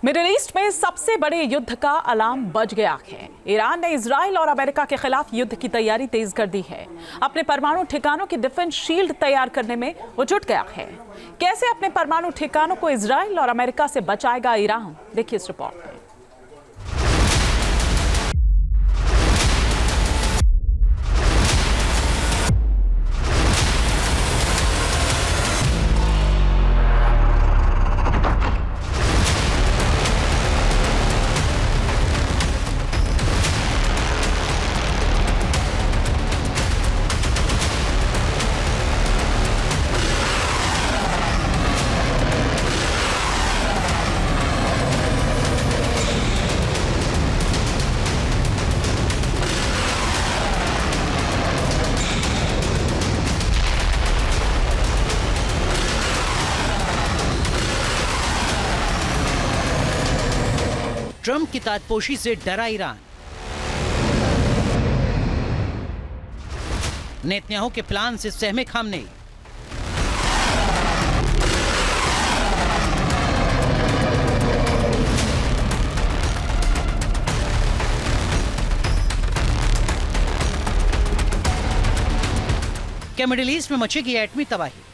Middle east में सबसे बड़े युद्ध का अलार्म बज गया है। ईरान ने इजराइल और अमेरिका के खिलाफ युद्ध की तैयारी तेज कर दी है। अपने परमाणु ठिकानों की डिफेंस शील्ड तैयार करने में वो जुट गया है। कैसे अपने परमाणु ठिकानों को इजराइल और अमेरिका से बचाएगा ईरान, देखिए इस रिपोर्ट में। ट्रंप की ताजपोशी से डरा ईरान। नेतन्याहू के प्लान से सहमे खामनेई। क्या मिडिल ईस्ट में मचेगी एटमी तबाही?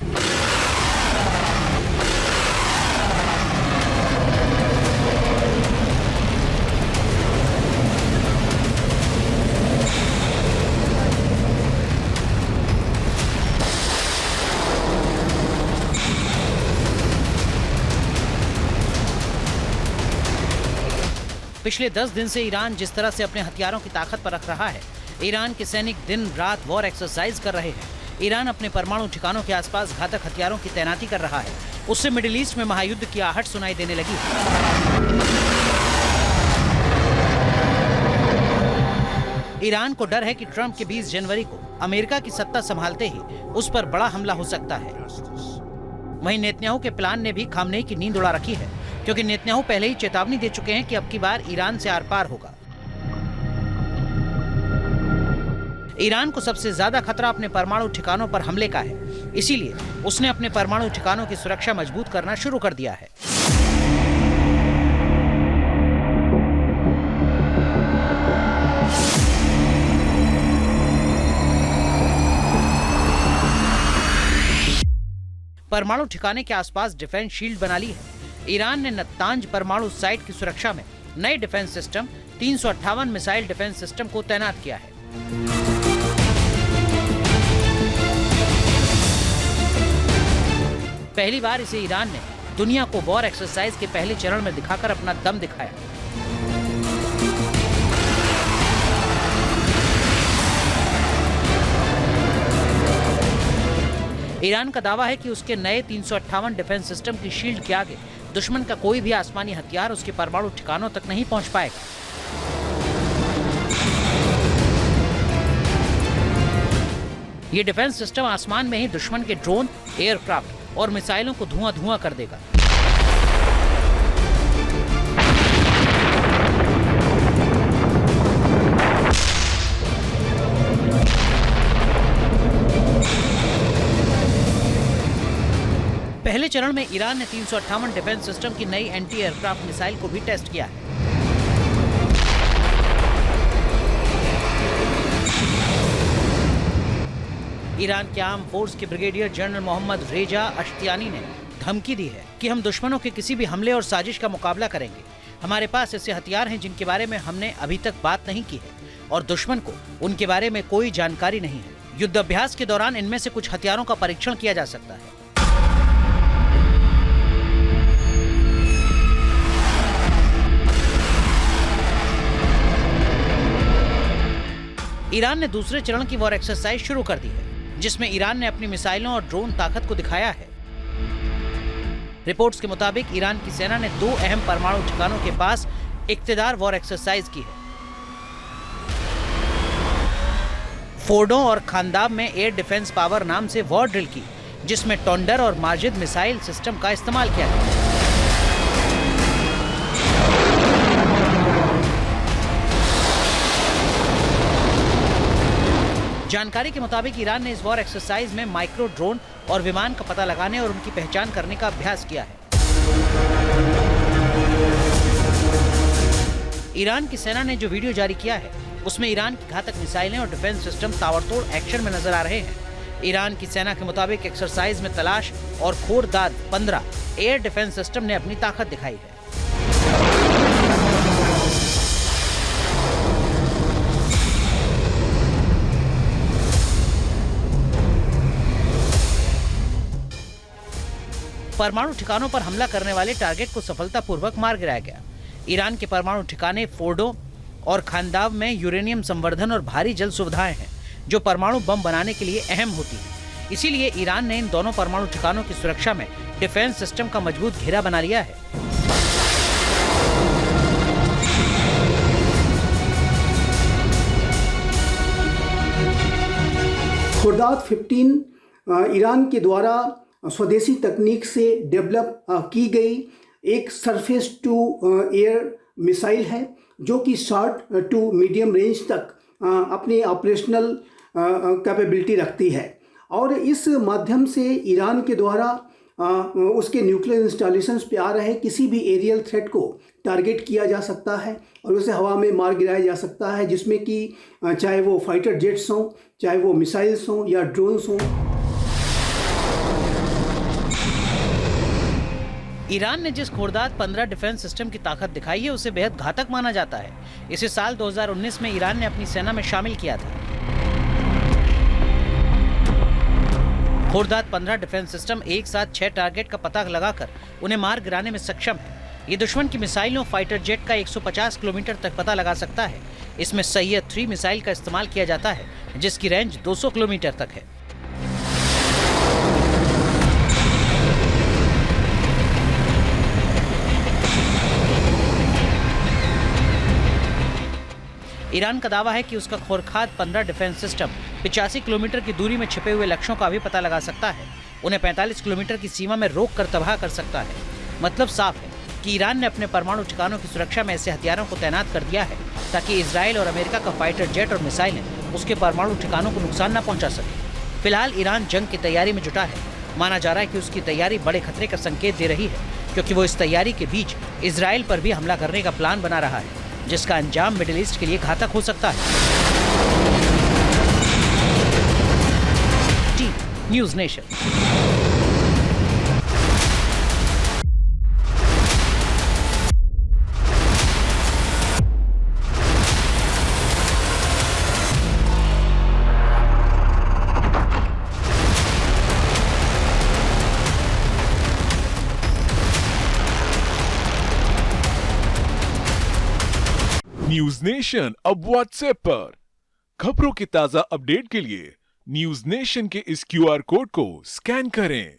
पिछले 10 दिन से ईरान जिस तरह से अपने हथियारों की ताकत पर रख रहा है, ईरान के सैनिक दिन रात वॉर एक्सरसाइज कर रहे हैं। ईरान अपने परमाणु ठिकानों के आसपास घातक हथियारों की तैनाती कर रहा है। उससे मिडिल ईस्ट में महायुद्ध की आहट सुनाई देने लगी है। ईरान को डर है कि ट्रंप के 20 जनवरी को अमेरिका की सत्ता संभालते ही उस पर बड़ा हमला हो सकता है। वहीं नेतन्याहू के प्लान ने भी खामनेई की नींद उड़ा रखी है, क्योंकि नेतन्याहू पहले ही चेतावनी दे चुके हैं कि अब की बार ईरान से आर पार होगा। ईरान को सबसे ज्यादा खतरा अपने परमाणु ठिकानों पर हमले का है, इसीलिए उसने अपने परमाणु ठिकानों की सुरक्षा मजबूत करना शुरू कर दिया है। परमाणु ठिकाने के आसपास डिफेंस शील्ड बना ली है। ईरान ने नतांज परमाणु साइट की सुरक्षा में नए defence system 358 missile defence system को तैनात किया है। पहली बार इसे ईरान ने दुनिया को वॉर एक्सरसाइज के पहले चरण में दिखाकर अपना दम दिखाया। ईरान का दावा है कि उसके नए 358 डिफेंस सिस्टम की शील्ड के आगे दुश्मन का कोई भी आसमानी हथियार उसके परमाणु ठिकानों तक नहीं पहुंच पाएगा। ये डिफेंस सिस्टम आसमान में ही दुश्मन के ड्रोन, एयरक्राफ्ट और मिसाइलों को धुआं कर देगा। पहले चरण में ईरान ने 358 डिफेंस सिस्टम की नई एंटी एयरक्राफ्ट मिसाइल को भी टेस्ट किया है। ईरान के आर्म फोर्स के ब्रिगेडियर जनरल मोहम्मद रेजा अश्तियानी ने धमकी दी है कि हम दुश्मनों के किसी भी हमले और साजिश का मुकाबला करेंगे। हमारे पास ऐसे हथियार हैं जिनके बारे में हमने अभी तक बात नहीं की है और दुश्मन को उनके बारे में कोई जानकारी नहीं है। युद्ध अभ्यास के दौरान इनमें से कुछ हथियारों का परीक्षण किया जा सकता है। ईरान ने दूसरे चरण की वॉर एक्सरसाइज शुरू कर दी है, जिसमें ईरान ने अपनी मिसाइलों और ड्रोन ताकत को दिखाया है। रिपोर्ट्स के मुताबिक ईरान की सेना ने 2 अहम परमाणु ठिकानों के पास इक्तदार वॉर एक्सरसाइज की है। फोर्डो और खांदाब में एयर डिफेंस पावर नाम से वॉर ड्रिल की, जिसमें टोंडर और माजिद मिसाइल सिस्टम का इस्तेमाल किया गया। जानकारी के मुताबिक ईरान ने इस वॉर एक्सरसाइज में माइक्रो ड्रोन और विमान का पता लगाने और उनकी पहचान करने का अभ्यास किया है। ईरान की सेना ने जो वीडियो जारी किया है उसमें ईरान की घातक मिसाइलें और डिफेंस सिस्टम ताबड़तोड़ एक्शन में नजर आ रहे हैं। ईरान की सेना के मुताबिक एक्सरसाइज में तलाश और खोरदाद 15 एयर डिफेंस सिस्टम ने अपनी ताकत दिखाई है। परमाणु ठिकानों पर हमला करने वाले टारगेट को सफलतापूर्वक मार गिराया गया। ईरान के परमाणु ठिकाने फोर्डो और खानदाव में यूरेनियम संवर्धन और भारी जल सुविधाएं हैं जो परमाणु बम बनाने के लिए अहम होती हैं। इसीलिए ईरान ने इन दोनों परमाणु ठिकानों की सुरक्षा में डिफेंस सिस्टम का मजबूत घेरा बना लिया है। खुर्दाद 15 ईरान के द्वारा स्वदेशी तकनीक से डेवलप की गई एक सरफेस टू एयर मिसाइल है जो कि शॉर्ट टू मीडियम रेंज तक अपनी ऑपरेशनल कैपेबिलिटी रखती है और इस माध्यम से ईरान के द्वारा उसके न्यूक्लियर इंस्टॉलेशंस पे आ रहे किसी भी एरियल थ्रेट को टारगेट किया जा सकता है और उसे हवा में मार गिराया जा सकता है, जिसमें कि चाहे वो फाइटर जेट्स हों, चाहे वो मिसाइल्स हों या ड्रोन्स हों। ईरान ने जिस खोरदाद 15 डिफेंस सिस्टम की ताकत दिखाई है उसे बेहद घातक माना जाता है। इसे साल 2019 में ईरान ने अपनी सेना में शामिल किया था। खोरदाद 15 डिफेंस सिस्टम एक साथ 6 टारगेट का पता लगाकर उन्हें मार गिराने में सक्षम है। ये दुश्मन की मिसाइलों फाइटर जेट का 150 किलोमीटर तक पता लगा सकता है। इसमें सैयद 3 मिसाइल का इस्तेमाल किया जाता है जिसकी रेंज 200 किलोमीटर तक है। ईरान का दावा है कि उसका खोरखाद 15 डिफेंस सिस्टम 85 किलोमीटर की दूरी में छिपे हुए लक्ष्यों का भी पता लगा सकता है। उन्हें 45 किलोमीटर की सीमा में रोक कर तबाह कर सकता है। मतलब साफ है कि ईरान ने अपने परमाणु ठिकानों की सुरक्षा में ऐसे हथियारों को तैनात कर दिया है ताकि इजराइल और अमेरिका का फाइटर जेट और मिसाइलें उसके परमाणु ठिकानों को नुकसान न पहुंचा सके। फिलहाल ईरान जंग की तैयारी में जुटा है। माना जा रहा है कि उसकी तैयारी बड़े खतरे का संकेत दे रही है क्योंकि वो इस तैयारी के बीच इजराइल पर भी हमला करने का प्लान बना रहा है जिसका अंजाम मिडिल ईस्ट के लिए घातक हो सकता है। News nation. न्यूज नेशन अब व्हाट्सएप पर खबरों की ताजा अपडेट के लिए न्यूज नेशन के इस क्यूआर कोड को स्कैन करें।